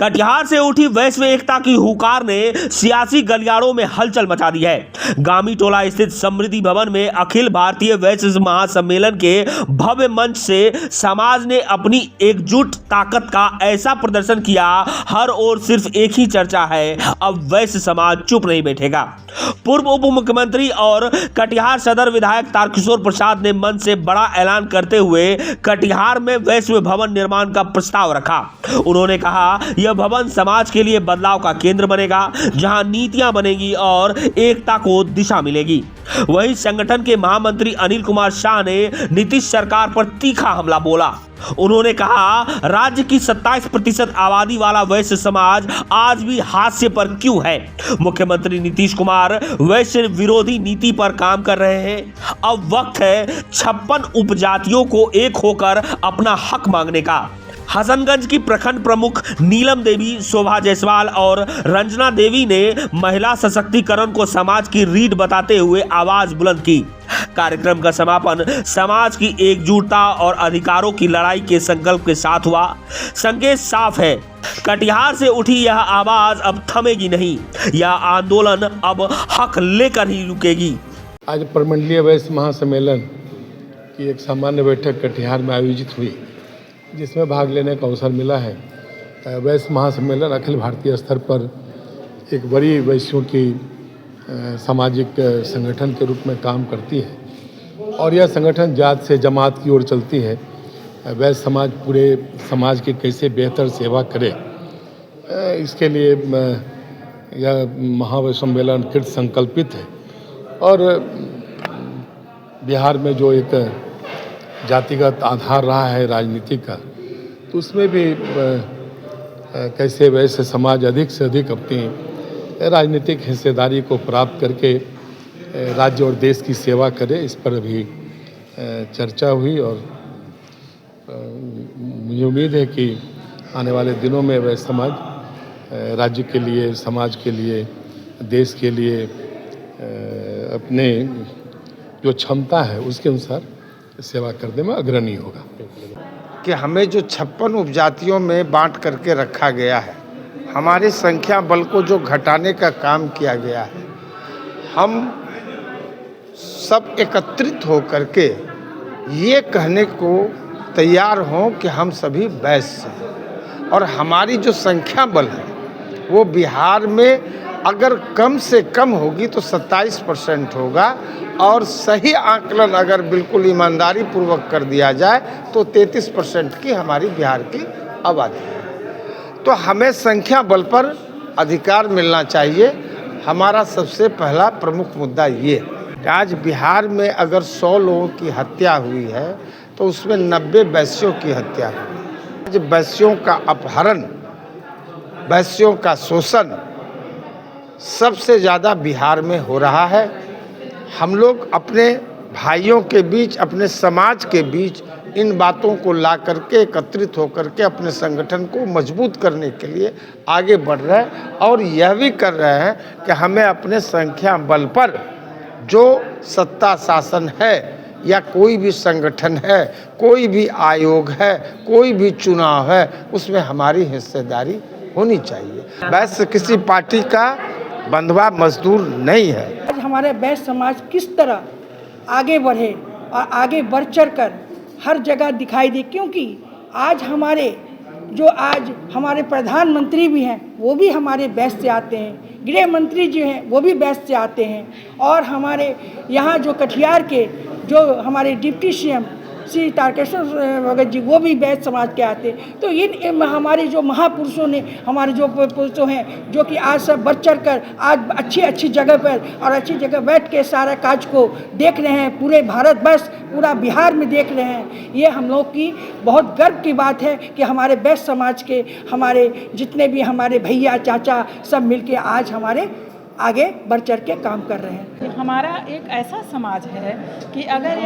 कटिहार से उठी वैश्व एकता की हुंकार ने सियासी गलियारों में हलचल मचा दी है। गामी टोला स्थित समृद्धि भवन में अखिल भारतीय वैश्व महासम्मेलन के भव्य मंच से समाज ने अपनी एकजुट ताकत का ऐसा प्रदर्शन किया, हर ओर सिर्फ एक ही चर्चा है, अब वैश्य समाज चुप नहीं बैठेगा। पूर्व उप मुख्यमंत्री और कटिहार सदर विधायक तारकिशोर प्रसाद ने मंच से बड़ा ऐलान करते हुए कटिहार में वैश्व भवन निर्माण का प्रस्ताव रखा। उन्होंने कहा, यह भवन समाज के लिए बदलाव का केंद्र बनेगा, जहां नीतियां बनेगी और एकता को दिशा मिलेगी। वहीं संगठन के महामंत्री अनिल कुमार शाह ने नीतीश सरकार पर तीखा हमला बोला। उन्होंने कहा, राज्य की 27% आबादी वाला वैश्य समाज आज भी हाशिए पर क्यों है? मुख्यमंत्री नीतीश कुमार वैश्य विरोधी नीति पर काम कर रहे हैं। अब वक्त है 56 उपजातियों को एक होकर अपना हक मांगने का। हसनगंज की प्रखंड प्रमुख नीलम देवी, शोभा जायसवाल और रंजना देवी ने महिला सशक्तिकरण को समाज की रीढ़ बताते हुए आवाज बुलंद की। कार्यक्रम का समापन समाज की एकजुटता और अधिकारों की लड़ाई के संकल्प के साथ हुआ। संकेत साफ है, कटिहार से उठी यह आवाज अब थमेगी नहीं। यह आंदोलन अब हक लेकर ही रुकेगी। आज प्रमंडलीय वैश्य महासम्मेलन की एक सामान्य बैठक कटिहार में आयोजित हुई, जिसमें भाग लेने का अवसर मिला है। वैश्य महासम्मेलन अखिल भारतीय स्तर पर एक बड़ी वैश्यों की सामाजिक संगठन के रूप में काम करती है और यह संगठन जात से जमात की ओर चलती है। वैश्य समाज पूरे समाज की कैसे बेहतर सेवा करे, इसके लिए यह महावैश्य सम्मेलन कृत संकल्पित है। और बिहार में जो एक जातिगत आधार रहा है राजनीति का, तो उसमें भी कैसे वैश्य समाज अधिक से अधिक अपनी राजनीतिक हिस्सेदारी को प्राप्त करके राज्य और देश की सेवा करे, इस पर अभी चर्चा हुई। और मुझे उम्मीद है कि आने वाले दिनों में वैश्य समाज राज्य के लिए, समाज के लिए, देश के लिए अपने जो क्षमता है उसके अनुसार सेवा करने में अग्रणी होगा। कि हमें जो 56 उपजातियों में बांट करके रखा गया है, हमारी संख्या बल को जो घटाने का काम किया गया है, हम सब एकत्रित हो करके ये कहने को तैयार हों कि हम सभी वैश्य हैं। और हमारी जो संख्या बल है वो बिहार में अगर कम से कम होगी तो 27% होगा, और सही आकलन अगर बिल्कुल ईमानदारी पूर्वक कर दिया जाए तो 33% की हमारी बिहार की आबादी है। तो हमें संख्या बल पर अधिकार मिलना चाहिए। हमारा सबसे पहला प्रमुख मुद्दा ये है। आज बिहार में अगर 100 लोगों की हत्या हुई है तो उसमें 90 वैश्यों की हत्या हुई। आज वैश्यों का अपहरण, वैश्यों का शोषण सबसे ज़्यादा बिहार में हो रहा है। हम लोग अपने भाइयों के बीच, अपने समाज के बीच इन बातों को ला करके एकत्रित होकर के अपने संगठन को मजबूत करने के लिए आगे बढ़ रहे हैं। और यह भी कर रहे हैं कि हमें अपने संख्या बल पर जो सत्ता शासन है या कोई भी संगठन है, कोई भी आयोग है, कोई भी चुनाव है, उसमें हमारी हिस्सेदारी होनी चाहिए। वैसे किसी पार्टी का बंधुआ मजदूर नहीं है। आज हमारे वैश्य समाज किस तरह आगे बढ़े और आगे बढ़ चढ़ कर हर जगह दिखाई दे, क्योंकि आज हमारे प्रधानमंत्री भी हैं वो भी हमारे वैश्य से आते हैं, गृह मंत्री जो हैं वो भी वैश्य से आते हैं, और हमारे यहाँ जो कटिहार के जो हमारे डिप्टी सीएम श्री तारकिशोर भगत जी वो भी वैश्य समाज के आते। तो इन हमारे जो महापुरुषों ने, हमारे जो पुरुषों हैं जो कि आज सब बढ़ चढ़ कर आज अच्छी जगह पर और अच्छी जगह बैठ के सारा काज को देख रहे हैं, पूरे भारतवर्ष, पूरा बिहार में देख रहे हैं। ये हम लोग की बहुत गर्व की बात है कि हमारे वैश्य समाज के हमारे जितने भी हमारे भैया चाचा सब मिलके आज हमारे आगे बढ़ चढ़ के काम कर रहे हैं। हमारा एक ऐसा समाज है कि अगर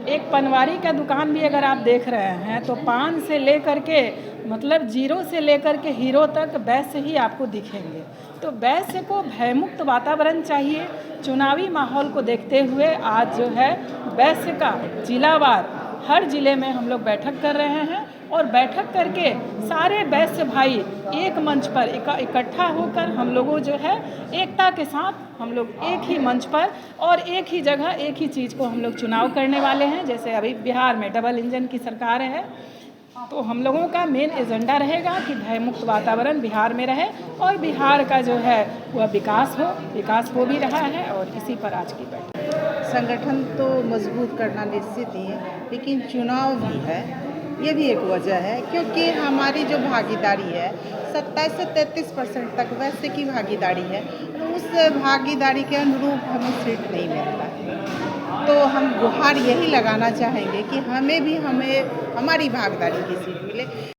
एक पनवारी का दुकान भी अगर आप देख रहे हैं तो पान से लेकर के मतलब जीरो से लेकर के हीरो तक वैश्य ही आपको दिखेंगे। तो वैश्य को भयमुक्त वातावरण चाहिए। चुनावी माहौल को देखते हुए आज जो है वैश्य का जिलावार हर जिले में हम लोग बैठक कर रहे हैं और बैठक करके सारे वैश्य भाई एक मंच पर इकट्ठा होकर हम लोगों जो है एकता के साथ हम लोग एक ही मंच पर और एक ही जगह एक ही चीज़ को हम लोग चुनाव करने वाले हैं। जैसे अभी बिहार में डबल इंजन की सरकार है, तो हम लोगों का मेन एजेंडा रहेगा कि भयमुक्त वातावरण बिहार में रहे और बिहार का जो है वह विकास हो भी रहा है और इसी पर आज की बैठक। संगठन तो मजबूत करना निश्चित ही है, लेकिन चुनाव भी है, ये भी एक वजह है, क्योंकि हमारी जो भागीदारी है 27 से 33% तक वैसे की भागीदारी है, तो उस भागीदारी के अनुरूप हमें सीट नहीं मिलता है। तो हम गुहार यही लगाना चाहेंगे कि हमें हमारी भागीदारी की सीट मिले।